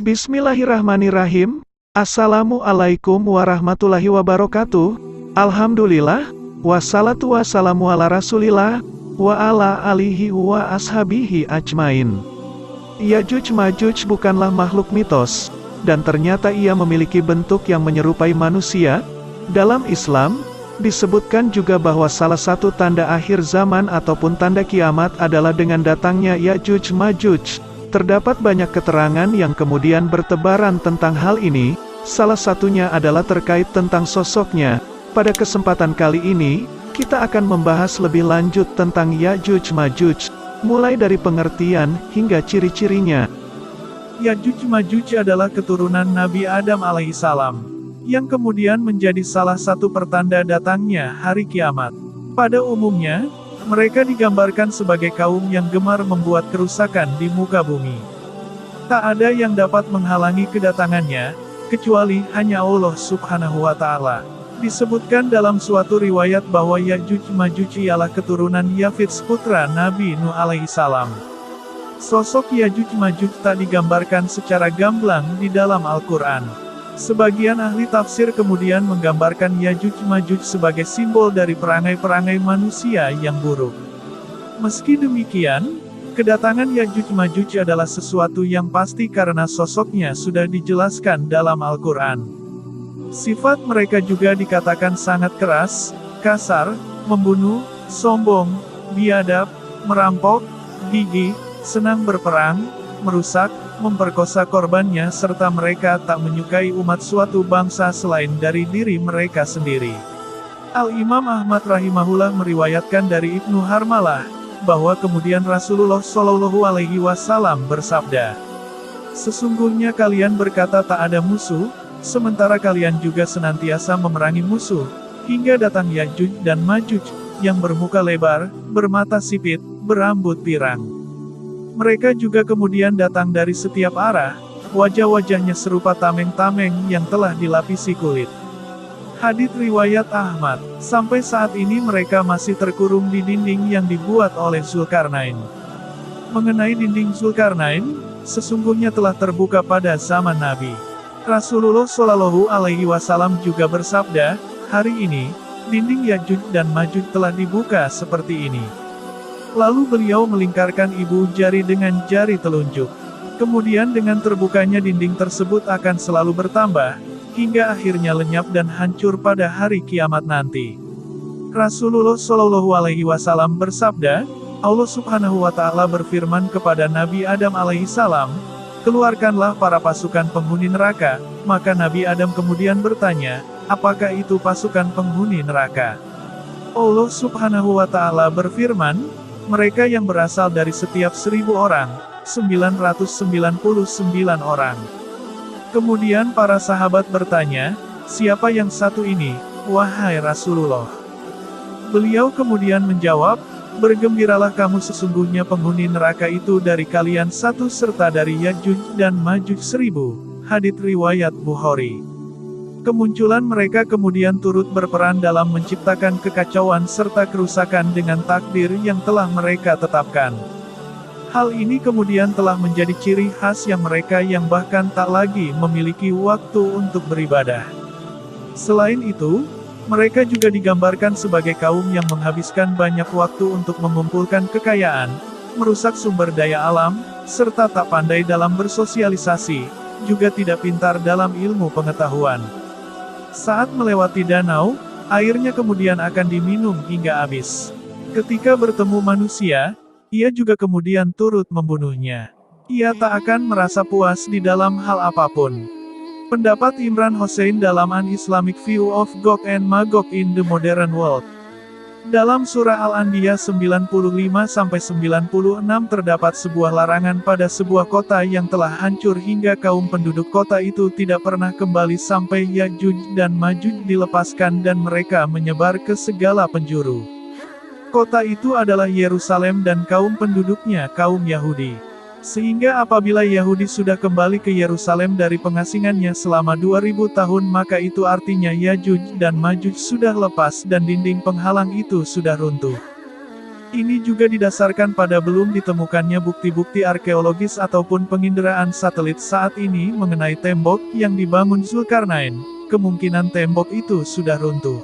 Bismillahirrahmanirrahim. Assalamualaikum warahmatullahi wabarakatuh. Alhamdulillah, wassalatu wassalamu ala rasulillah, wa ala alihi wa ashabihi ajmain. Ya'juj Ma'juj bukanlah makhluk mitos, dan ternyata ia memiliki bentuk yang menyerupai manusia. Dalam Islam, disebutkan juga bahwa salah satu tanda akhir zaman ataupun tanda kiamat adalah dengan datangnya Ya'juj Ma'juj. Terdapat banyak keterangan yang kemudian bertebaran tentang hal ini, salah satunya adalah terkait tentang sosoknya. Pada kesempatan kali ini, kita akan membahas lebih lanjut tentang Ya'juj Ma'juj, mulai dari pengertian hingga ciri-cirinya. Ya'juj Ma'juj adalah keturunan Nabi Adam alaihissalam, yang kemudian menjadi salah satu pertanda datangnya hari kiamat. Pada umumnya, mereka digambarkan sebagai kaum yang gemar membuat kerusakan di muka bumi. Tak ada yang dapat menghalangi kedatangannya, kecuali hanya Allah Subhanahu wa Ta'ala. Disebutkan dalam suatu riwayat bahwa Ya'juj Ma'juj ialah keturunan Yafits putra Nabi Nuh alaihissalam. Sosok Ya'juj Ma'juj tak digambarkan secara gamblang di dalam Al-Quran. Sebagian ahli tafsir kemudian menggambarkan Ya'juj Ma'juj sebagai simbol dari perangai-perangai manusia yang buruk. Meski demikian, kedatangan Ya'juj Ma'juj adalah sesuatu yang pasti karena sosoknya sudah dijelaskan dalam Al-Quran. Sifat mereka juga dikatakan sangat keras, kasar, membunuh, sombong, biadab, merampok, gigih, senang berperang, merusak, memperkosa korbannya serta mereka tak menyukai umat suatu bangsa selain dari diri mereka sendiri. Al-Imam Ahmad rahimahullah meriwayatkan dari Ibnu Harmalah, bahwa kemudian Rasulullah Shallallahu Alaihi Wasallam bersabda, "Sesungguhnya kalian berkata tak ada musuh, sementara kalian juga senantiasa memerangi musuh, hingga datang Ya'juj dan Ma'juj, yang bermuka lebar, bermata sipit, berambut pirang. Mereka juga kemudian datang dari setiap arah, wajah-wajahnya serupa tameng-tameng yang telah dilapisi kulit." Hadits riwayat Ahmad, sampai saat ini mereka masih terkurung di dinding yang dibuat oleh Zulkarnain. Mengenai dinding Zulkarnain, sesungguhnya telah terbuka pada zaman Nabi. Rasulullah Shallallahu Alaihi Wasallam juga bersabda, "Hari ini, dinding Ya'juj dan Ma'juj telah dibuka seperti ini." Lalu beliau melingkarkan ibu jari dengan jari telunjuk. Kemudian dengan terbukanya dinding tersebut akan selalu bertambah, hingga akhirnya lenyap dan hancur pada hari kiamat nanti. Rasulullah Shallallahu Alaihi Wasallam bersabda, Allah Subhanahu wa Ta'ala berfirman kepada Nabi Adam alaihissalam, "Keluarkanlah para pasukan penghuni neraka." Maka Nabi Adam kemudian bertanya, "Apakah itu pasukan penghuni neraka?" Allah Subhanahu wa Ta'ala berfirman, "Mereka yang berasal dari setiap 1000 orang, 999 orang." Kemudian para sahabat bertanya, "Siapa yang satu ini, wahai Rasulullah?" Beliau kemudian menjawab, "Bergembiralah kamu, sesungguhnya penghuni neraka itu dari kalian satu serta dari Ya'juj dan Ma'juj 1000. Hadits riwayat Bukhari. Kemunculan mereka kemudian turut berperan dalam menciptakan kekacauan serta kerusakan dengan takdir yang telah mereka tetapkan. Hal ini kemudian telah menjadi ciri khas yang mereka yang bahkan tak lagi memiliki waktu untuk beribadah. Selain itu, mereka juga digambarkan sebagai kaum yang menghabiskan banyak waktu untuk mengumpulkan kekayaan, merusak sumber daya alam, serta tak pandai dalam bersosialisasi, juga tidak pintar dalam ilmu pengetahuan. Saat melewati danau, airnya kemudian akan diminum hingga habis. Ketika bertemu manusia, ia juga kemudian turut membunuhnya. Ia tak akan merasa puas di dalam hal apapun. Pendapat Imran Hossein dalam An Islamic View of Gog and Magog in the Modern World. Dalam surah Al-Anbiya 95-96 terdapat sebuah larangan pada sebuah kota yang telah hancur hingga kaum penduduk kota itu tidak pernah kembali sampai Ya'juj dan Ma'juj dilepaskan dan mereka menyebar ke segala penjuru. Kota itu adalah Yerusalem dan kaum penduduknya kaum Yahudi. Sehingga apabila Yahudi sudah kembali ke Yerusalem dari pengasingannya selama 2000 tahun, maka itu artinya Ya'juj dan Ma'juj sudah lepas dan dinding penghalang itu sudah runtuh. Ini juga didasarkan pada belum ditemukannya bukti-bukti arkeologis ataupun penginderaan satelit saat ini mengenai tembok yang dibangun Zulkarnain. Kemungkinan tembok itu sudah runtuh.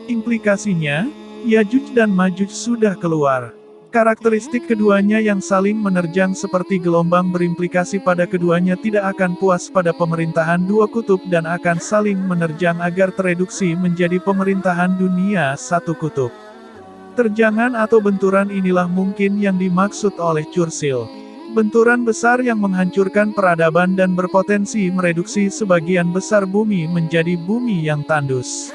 Implikasinya, Yajuj dan Majuj sudah keluar. Karakteristik keduanya yang saling menerjang seperti gelombang berimplikasi pada keduanya tidak akan puas pada pemerintahan dua kutub dan akan saling menerjang agar tereduksi menjadi pemerintahan dunia satu kutub. Terjangan atau benturan inilah mungkin yang dimaksud oleh Churchill. Benturan besar yang menghancurkan peradaban dan berpotensi mereduksi sebagian besar bumi menjadi bumi yang tandus.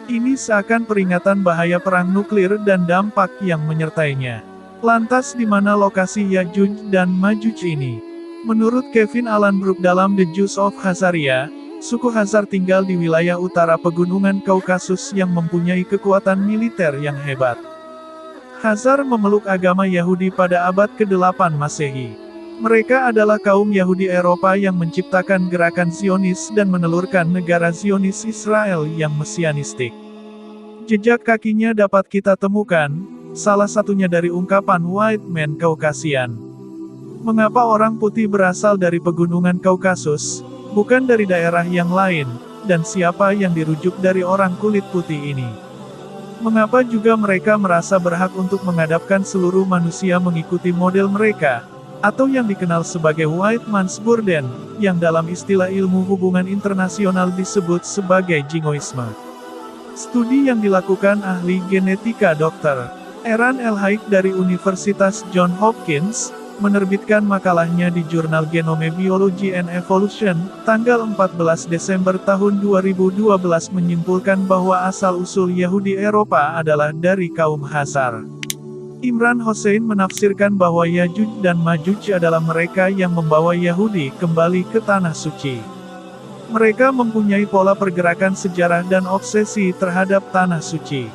Ini seakan peringatan bahaya perang nuklir dan dampak yang menyertainya. Lantas di mana lokasi Yajuj dan Majuj ini? Menurut Kevin Alan Brook dalam The Jews of Khazaria, suku Khazar tinggal di wilayah utara pegunungan Kaukasus yang mempunyai kekuatan militer yang hebat. Khazar memeluk agama Yahudi pada abad ke-8 Masehi. Mereka adalah kaum Yahudi Eropa yang menciptakan gerakan Zionis dan menelurkan negara Zionis Israel yang mesianistik. Jejak kakinya dapat kita temukan, salah satunya dari ungkapan White Man Caucasian. Mengapa orang putih berasal dari pegunungan Kaukasus, bukan dari daerah yang lain, dan siapa yang dirujuk dari orang kulit putih ini? Mengapa juga mereka merasa berhak untuk menghadapkan seluruh manusia mengikuti model mereka, atau yang dikenal sebagai White Man's Burden, yang dalam istilah ilmu hubungan internasional disebut sebagai jingoisme. Studi yang dilakukan ahli genetika Dr. Eran L. Haik dari Universitas Johns Hopkins, menerbitkan makalahnya di jurnal Genome Biology and Evolution, tanggal 14 Desember tahun 2012 menyimpulkan bahwa asal-usul Yahudi Eropa adalah dari kaum Khazar. Imran Hossein menafsirkan bahwa Yajuj dan Majuj adalah mereka yang membawa Yahudi kembali ke Tanah Suci. Mereka mempunyai pola pergerakan sejarah dan obsesi terhadap Tanah Suci.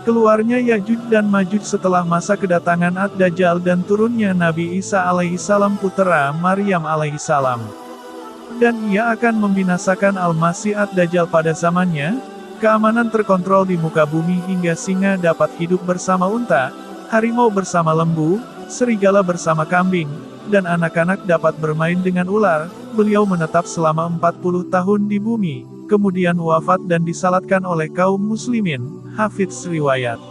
Keluarnya Yajuj dan Majuj setelah masa kedatangan Ad-Dajjal dan turunnya Nabi Isa alaihissalam putera Maryam alaihissalam. Dan ia akan membinasakan Al-Masih Ad-Dajjal pada zamannya, keamanan terkontrol di muka bumi hingga singa dapat hidup bersama unta, harimau bersama lembu, serigala bersama kambing, dan anak-anak dapat bermain dengan ular. Beliau menetap selama 40 tahun di bumi, kemudian wafat dan disalatkan oleh kaum muslimin. Hafidz riwayat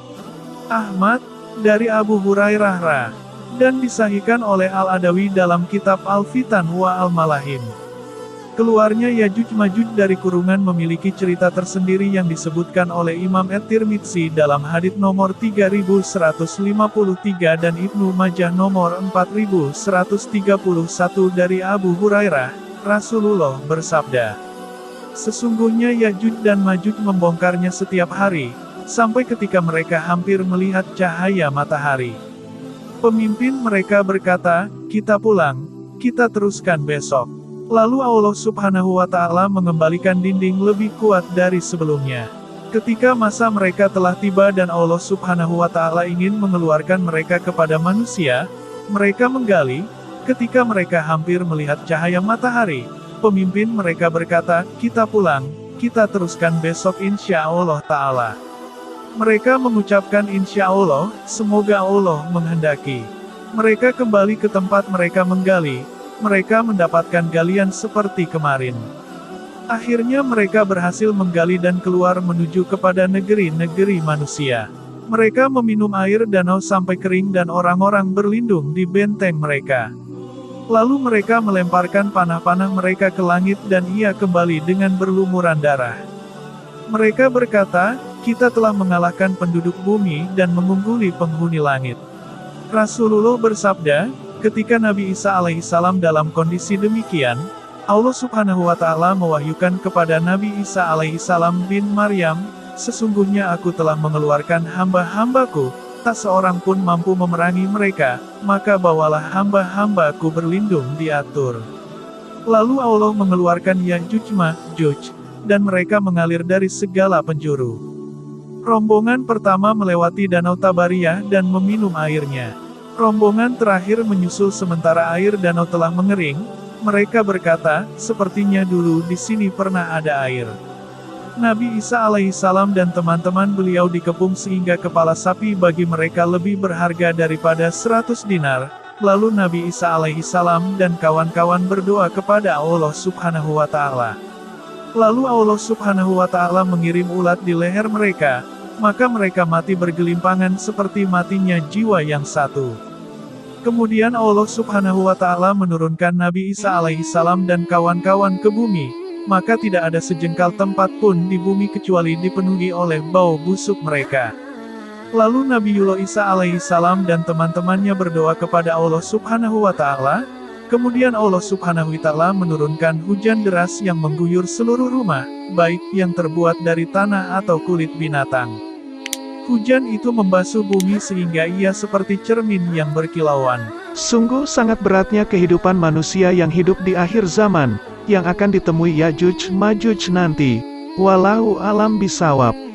Ahmad, dari Abu Hurairah ra. Dan disahihkan oleh Al-Adawi dalam kitab Al-Fitan wa Al-Malahim. Keluarnya Yajuj Majuj dari kurungan memiliki cerita tersendiri yang disebutkan oleh Imam At-Tirmidzi dalam hadits nomor 3153 dan Ibnu Majah nomor 4131 dari Abu Hurairah, Rasulullah bersabda, "Sesungguhnya Yajuj dan Majuj membongkarnya setiap hari, sampai ketika mereka hampir melihat cahaya matahari. Pemimpin mereka berkata, 'Kita pulang, kita teruskan besok.' Lalu Allah Subhanahu wa Ta'ala mengembalikan dinding lebih kuat dari sebelumnya. Ketika masa mereka telah tiba dan Allah Subhanahu wa Ta'ala ingin mengeluarkan mereka kepada manusia, mereka menggali. Ketika mereka hampir melihat cahaya matahari, pemimpin mereka berkata, 'Kita pulang, kita teruskan besok insya Allah Ta'ala.' Mereka mengucapkan insya Allah, semoga Allah menghendaki. Mereka kembali ke tempat mereka menggali. Mereka mendapatkan galian seperti kemarin. Akhirnya mereka berhasil menggali dan keluar menuju kepada negeri-negeri manusia. Mereka meminum air danau sampai kering dan orang-orang berlindung di benteng mereka. Lalu mereka melemparkan panah-panah mereka ke langit dan ia kembali dengan berlumuran darah. Mereka berkata, 'Kita telah mengalahkan penduduk bumi dan mengungguli penghuni langit.' Rasulullah bersabda, ketika Nabi Isa alaihissalam dalam kondisi demikian, Allah Subhanahu wa Ta'ala mewahyukan kepada Nabi Isa alaihissalam bin Maryam, 'Sesungguhnya aku telah mengeluarkan hamba-hambaku, tak seorang pun mampu memerangi mereka, maka bawalah hamba-hambaku berlindung diatur.' Lalu Allah mengeluarkan Yajuj Majuj, dan mereka mengalir dari segala penjuru. Rombongan pertama melewati Danau Tabariyah dan meminum airnya. Rombongan terakhir menyusul sementara air danau telah mengering. Mereka berkata, 'Sepertinya dulu di sini pernah ada air.' Nabi Isa alaihissalam dan teman-teman beliau dikepung sehingga kepala sapi bagi mereka lebih berharga daripada 100 dinar. Lalu Nabi Isa alaihissalam dan kawan-kawan berdoa kepada Allah subhanahu wa ta'ala. Lalu Allah subhanahu wa ta'ala mengirim ulat di leher mereka, maka mereka mati bergelimpangan seperti matinya jiwa yang satu. Kemudian Allah subhanahu wa ta'ala menurunkan Nabi Isa alaihissalam dan kawan-kawan ke bumi, maka tidak ada sejengkal tempat pun di bumi kecuali dipenuhi oleh bau busuk mereka. Lalu Nabiullah Isa alaihissalam dan teman-temannya berdoa kepada Allah subhanahu wa ta'ala, kemudian Allah subhanahu wa ta'ala menurunkan hujan deras yang mengguyur seluruh rumah, baik yang terbuat dari tanah atau kulit binatang. Hujan itu membasuh bumi sehingga ia seperti cermin yang berkilauan. Sungguh sangat beratnya kehidupan manusia yang hidup di akhir zaman, yang akan ditemui Yajuj Majuj nanti. Wallahu alam bisawab.